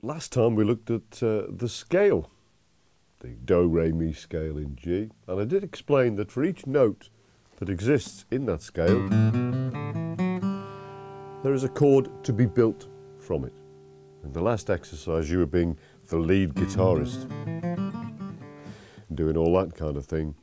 last time we looked at the scale, the do, re, mi scale in G, and I did explain that for each note that exists in that scale, there is a chord to be built from it. In the last exercise, you were being the lead guitarist, doing all that kind of thing.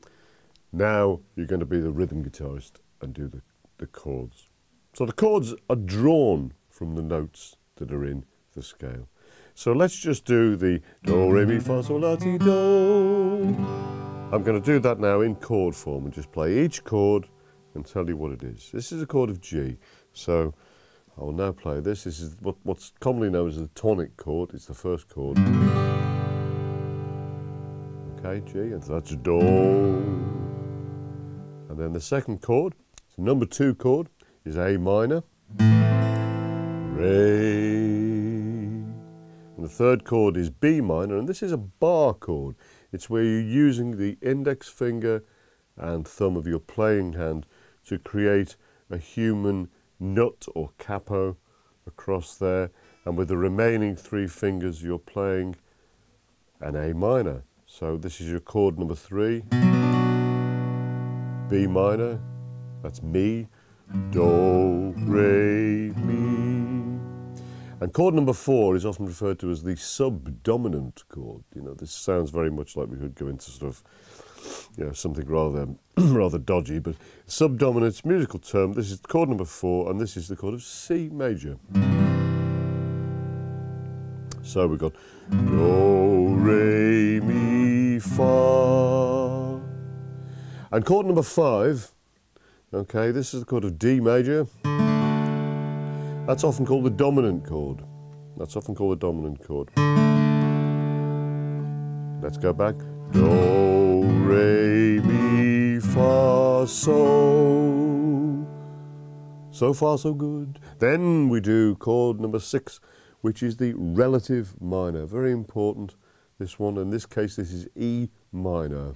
Now you're going to be the rhythm guitarist and do the chords. So the chords are drawn from the notes that are in the scale. So let's just do the do, re, mi, fa, sol, la, ti, do. I'm going to do that now in chord form and just play each chord and tell you what it is. This is a chord of G. So I will now play this. This is what's commonly known as the tonic chord. It's the first chord. Okay, G, and so that's do. And then the second chord, the number 2 chord, is A minor, Re. And the third chord is B minor, and this is a bar chord. It's where you're using the index finger and thumb of your playing hand to create a human nut or capo across there, and with the remaining 3 fingers you're playing an A minor. So this is your chord number 3, B minor, that's mi, do, re, mi. And chord number 4 is often referred to as the subdominant chord. You know, this sounds very much like we could go into sort of, you know, something rather rather dodgy, but subdominant musical term. This is chord number 4, and this is the chord of C major. So we've got do, re, mi, fa. And chord number 5, okay, this is the chord of D major. That's often called the dominant chord. That's often called the dominant chord. Let's go back. Do, re, mi, fa, sol. So far, so good. Then we do chord number 6, which is the relative minor. Very important, this one. In this case, this is E minor.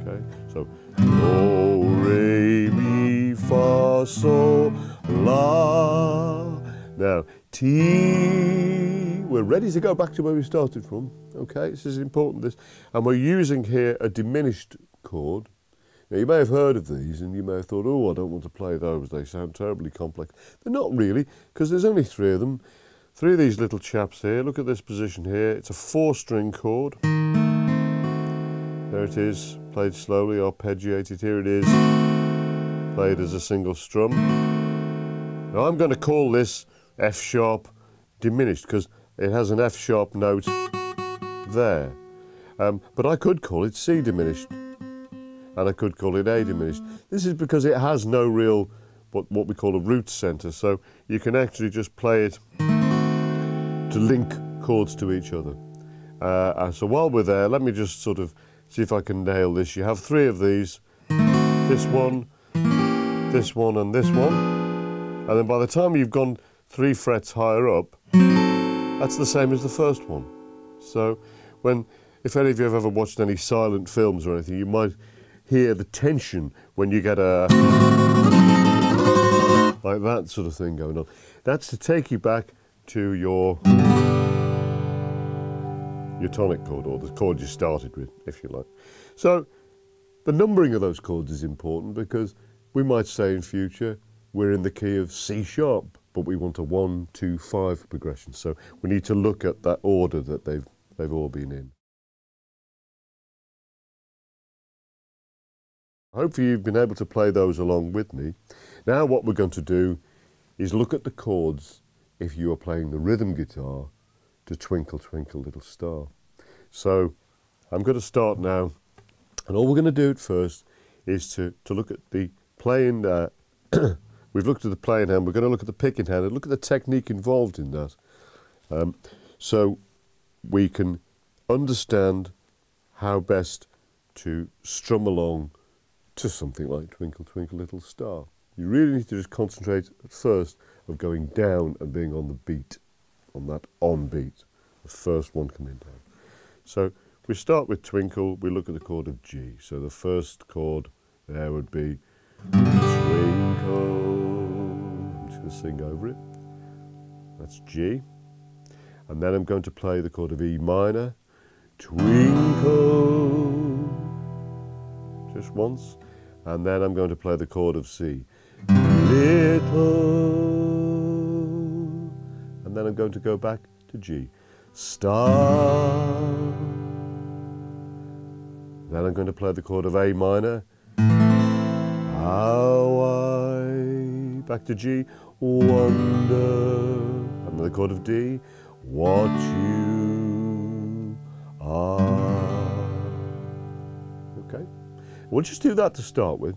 Okay, so do, re, mi, fa, sol, la. Now, T, we're ready to go back to where we started from. Okay, this is important, this. And we're using here a diminished chord. Now, you may have heard of these, and you may have thought, oh, I don't want to play those. They sound terribly complex. They're not really, because there's only 3 of them. 3 of these little chaps here. Look at this position here. It's a 4-string chord. There it is, played slowly, arpeggiated. Here it is, played as a single strum. Now I'm going to call this F sharp diminished because it has an F sharp note there. But I could call it C diminished, and I could call it A diminished. This is because it has no real, what we call a root center, so you can actually just play it to link chords to each other. So while we're there, let me just sort of see if I can nail this. You have 3 of these, this one, and this one. And then by the time you've gone 3 frets higher up, that's the same as the first one. So if any of you have ever watched any silent films or anything, you might hear the tension when you get a, like that sort of thing going on. That's to take you back to your tonic chord, or the chord you started with, if you like. So the numbering of those chords is important because we might say in future we're in the key of C sharp, but we want a 1, 2, 5 progression. So we need to look at that order that they've all been in. Hopefully you've been able to play those along with me. Now what we're going to do is look at the chords if you are playing the rhythm guitar to Twinkle, Twinkle, Little Star. So I'm going to start now, and all we're going to do at first is to look at the playing. We've looked at the playing hand, we're going to look at the picking hand and look at the technique involved in that. So we can understand how best to strum along to something like Twinkle, Twinkle, Little Star. You really need to just concentrate at first of going down and being on the beat, on that on beat, the first one coming down. So we start with Twinkle, we look at the chord of G. So the first chord there would be Twinkle. I'm just going to sing over it. that's G. And then I'm going to play the chord of E minor, twinkle, just once. And then I'm going to play the chord of C, little. And then I'm going to go back to G, star. Then I'm going to play the chord of A minor, how I, back to G, wonder. And then the chord of D, what you are. Okay, we'll just do that to start with,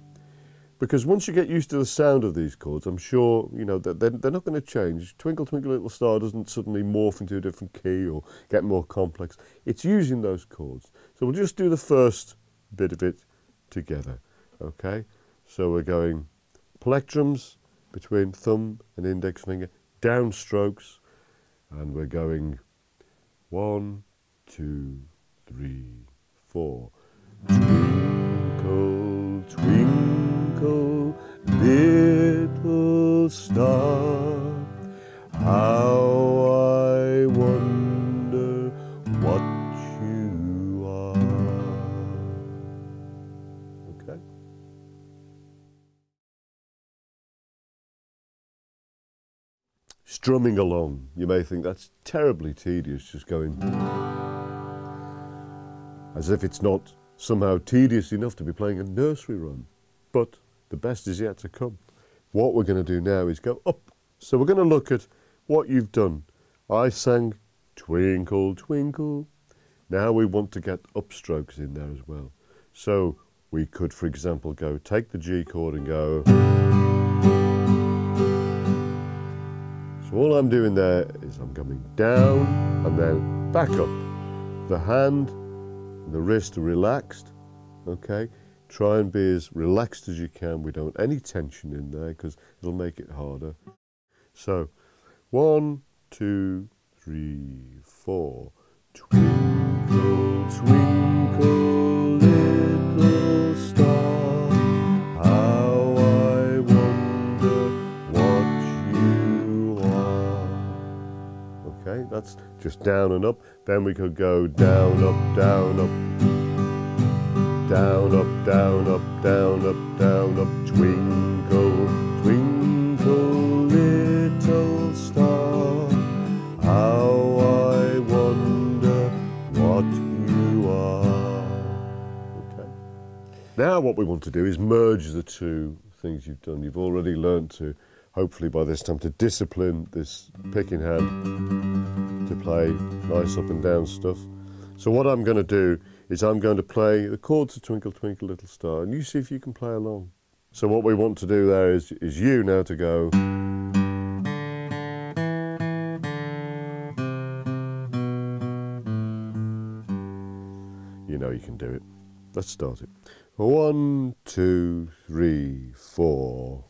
because once you get used to the sound of these chords, I'm sure you know that they're not going to change. Twinkle, Twinkle, Little Star doesn't suddenly morph into a different key or get more complex. It's using those chords. So we'll just do the first bit of it together. Okay, so we're going plectrums between thumb and index finger, downstrokes, and we're going 1, 2, 3, 4. Twinkle, twinkle, little star, how I wonder what you are. Okay. Strumming along, you may think that's terribly tedious, just going as if it's not somehow tedious enough to be playing a nursery rhyme. But the best is yet to come. What we're going to do now is go up. So we're going to look at what you've done. I sang twinkle, twinkle. Now we want to get upstrokes in there as well. So we could, for example, go take the G chord and go. So all I'm doing there is I'm coming down and then back up. The hand and the wrist are relaxed, okay? Try and be as relaxed as you can. We don't want any tension in there because it'll make it harder. So 1, 2, 3, 4. Twinkle, twinkle, little star, how I wonder what you are. Okay, that's just down and up. Then we could go down, up, down, up. Down, up, down, up, down, up, down, up. Twinkle, twinkle, little star, how I wonder what you are. Okay. Now what we want to do is merge the two things you've done. You've already learned to, hopefully by this time, to discipline this picking hand to play nice up and down stuff. So what I'm going to do is I'm going to play the chords of Twinkle, Twinkle, Little Star, and you see if you can play along. So what we want to do there is you now to go. You know you can do it. Let's start it. 1, 2, 3, 4.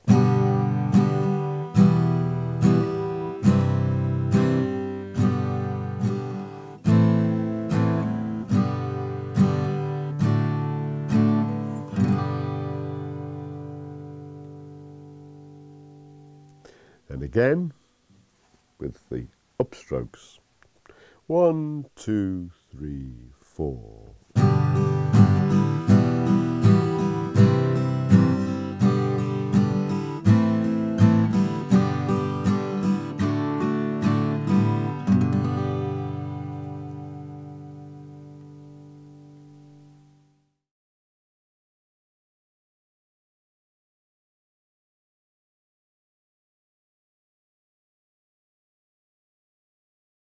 And again with the upstrokes. 1, 2, 3, 4.